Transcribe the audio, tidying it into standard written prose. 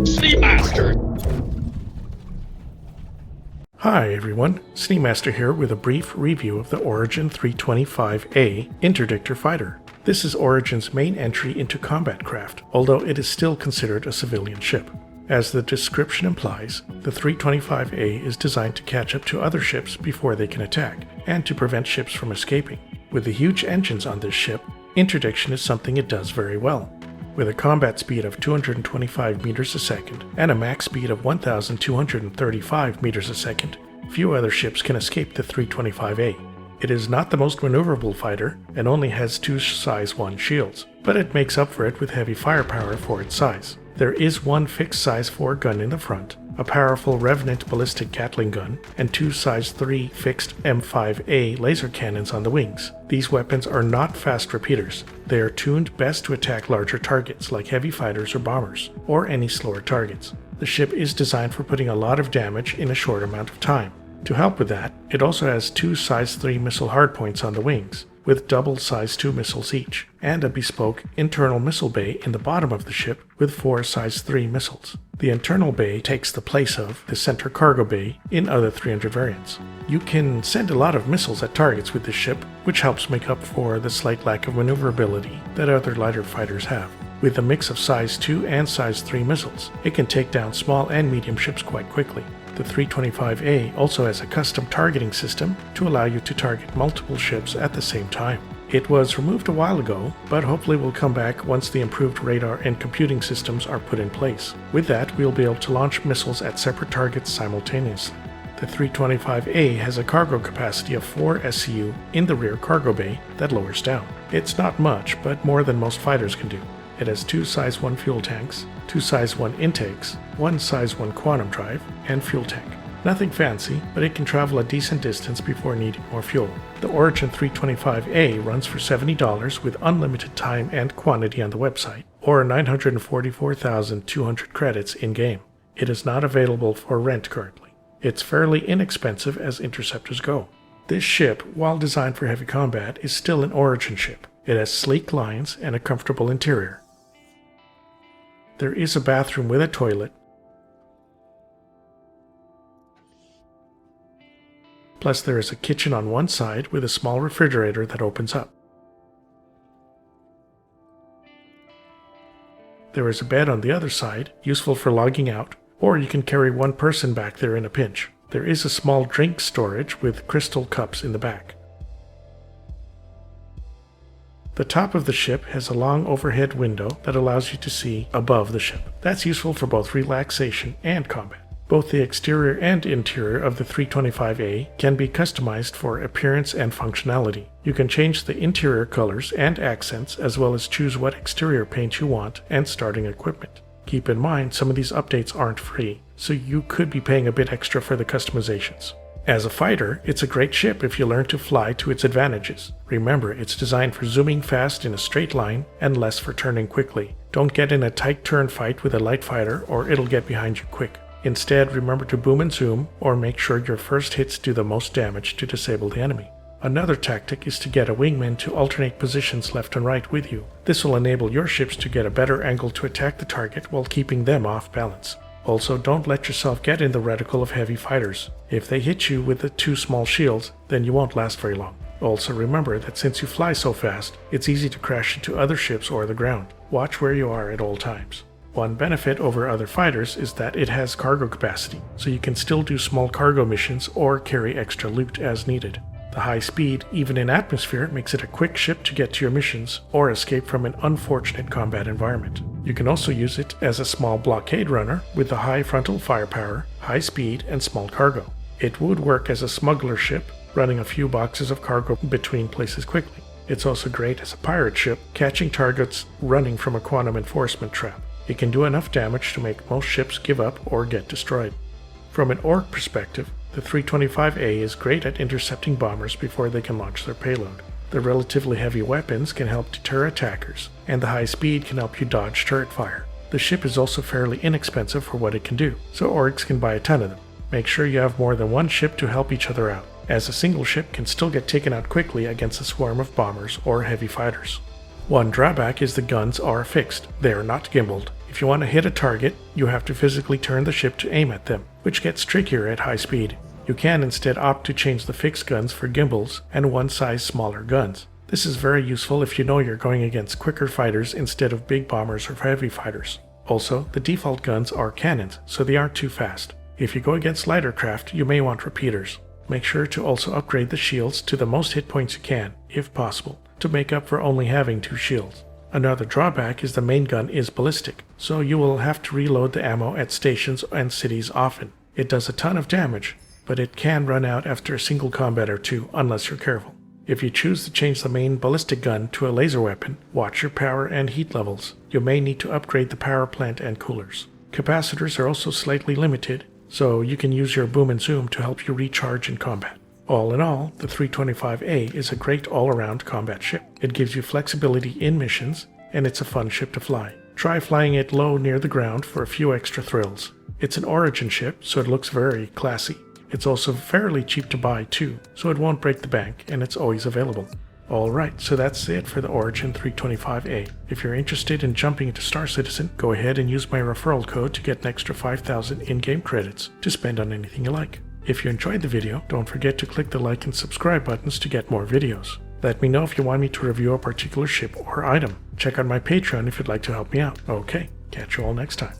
Sneemaster! Hi everyone, Sneemaster here with a brief review of the Origin 325A Interdictor fighter. This is Origin's main entry into combat craft, although it is still considered a civilian ship. As the description implies, the 325A is designed to catch up to other ships before they can attack, and to prevent ships from escaping. With the huge engines on this ship, interdiction is something it does very well. With a combat speed of 225 meters a second and a max speed of 1,235 meters a second, few other ships can escape the 325A. It is not the most maneuverable fighter and only has 2 size 1 shields, but it makes up for it with heavy firepower for its size. There is one fixed size 4 gun in the front, a powerful Revenant ballistic Gatling gun, and 2 size 3 fixed M5A laser cannons on the wings. These weapons are not fast repeaters. They are tuned best to attack larger targets like heavy fighters or bombers, or any slower targets. The ship is designed for putting a lot of damage in a short amount of time. To help with that, it also has 2 size 3 missile hardpoints on the wings, with double size 2 missiles each, and a bespoke internal missile bay in the bottom of the ship with 4 size 3 missiles. The internal bay takes the place of the center cargo bay in other 300 variants. You can send a lot of missiles at targets with this ship, which helps make up for the slight lack of maneuverability that other lighter fighters have. With a mix of size 2 and size 3 missiles, it can take down small and medium ships quite quickly. The 325A also has a custom targeting system to allow you to target multiple ships at the same time. It was removed a while ago, but hopefully will come back once the improved radar and computing systems are put in place. With that, we'll be able to launch missiles at separate targets simultaneously. The 325A has a cargo capacity of 4 SCU in the rear cargo bay that lowers down. It's not much, but more than most fighters can do. It has 2 size 1 fuel tanks, 2 size 1 intakes, 1 size 1 quantum drive, and fuel tank. Nothing fancy, but it can travel a decent distance before needing more fuel. The Origin 325A runs for $70 with unlimited time and quantity on the website, or 944,200 credits in-game. It is not available for rent currently. It's fairly inexpensive as interceptors go. This ship, while designed for heavy combat, is still an Origin ship. It has sleek lines and a comfortable interior. There is a bathroom with a toilet, plus there is a kitchen on one side with a small refrigerator that opens up. There is a bed on the other side, useful for logging out, or you can carry one person back there in a pinch. There is a small drink storage with crystal cups in the back. The top of the ship has a long overhead window that allows you to see above the ship. That's useful for both relaxation and combat. Both the exterior and interior of the 325A can be customized for appearance and functionality. You can change the interior colors and accents as well as choose what exterior paint you want and starting equipment. Keep in mind some of these updates aren't free, so you could be paying a bit extra for the customizations. As a fighter, it's a great ship if you learn to fly to its advantages. Remember, it's designed for zooming fast in a straight line and less for turning quickly. Don't get in a tight turn fight with a light fighter or it'll get behind you quick. Instead, remember to boom and zoom or make sure your first hits do the most damage to disable the enemy. Another tactic is to get a wingman to alternate positions left and right with you. This will enable your ships to get a better angle to attack the target while keeping them off balance. Also, don't let yourself get in the reticle of heavy fighters. If they hit you with the 2 small shields, then you won't last very long. Also remember that since you fly so fast, it's easy to crash into other ships or the ground. Watch where you are at all times. One benefit over other fighters is that it has cargo capacity, so you can still do small cargo missions or carry extra loot as needed. The high speed, even in atmosphere, makes it a quick ship to get to your missions or escape from an unfortunate combat environment. You can also use it as a small blockade runner with the high frontal firepower, high speed, and small cargo. It would work as a smuggler ship, running a few boxes of cargo between places quickly. It's also great as a pirate ship, catching targets running from a quantum enforcement trap. It can do enough damage to make most ships give up or get destroyed. From an orc perspective, the 325A is great at intercepting bombers before they can launch their payload. The relatively heavy weapons can help deter attackers, and the high speed can help you dodge turret fire. The ship is also fairly inexpensive for what it can do, so orcs can buy a ton of them. Make sure you have more than one ship to help each other out, as a single ship can still get taken out quickly against a swarm of bombers or heavy fighters. One drawback is the guns are fixed. They are not gimbaled. If you want to hit a target, you have to physically turn the ship to aim at them, which gets trickier at high speed. You can instead opt to change the fixed guns for gimbals and one size smaller guns. This is very useful if you know you're going against quicker fighters instead of big bombers or heavy fighters. Also, the default guns are cannons, so they aren't too fast. If you go against lighter craft, you may want repeaters. Make sure to also upgrade the shields to the most hit points you can, if possible, to make up for only having 2 shields. Another drawback is the main gun is ballistic, so you will have to reload the ammo at stations and cities often. It does a ton of damage, but it can run out after a single combat or 2 unless you're careful. If you choose to change the main ballistic gun to a laser weapon, watch your power and heat levels. You may need to upgrade the power plant and coolers. Capacitors are also slightly limited, so you can use your boom and zoom to help you recharge in combat. All in all, the 325A is a great all-around combat ship. It gives you flexibility in missions, and it's a fun ship to fly. Try flying it low near the ground for a few extra thrills. It's an Origin ship, so it looks very classy. It's also fairly cheap to buy too, so it won't break the bank, and it's always available. Alright, so that's it for the Origin 325A. If you're interested in jumping into Star Citizen, go ahead and use my referral code to get an extra 5,000 in-game credits to spend on anything you like. If you enjoyed the video, don't forget to click the like and subscribe buttons to get more videos. Let me know if you want me to review a particular ship or item. Check out my Patreon if you'd like to help me out. Okay, catch you all next time.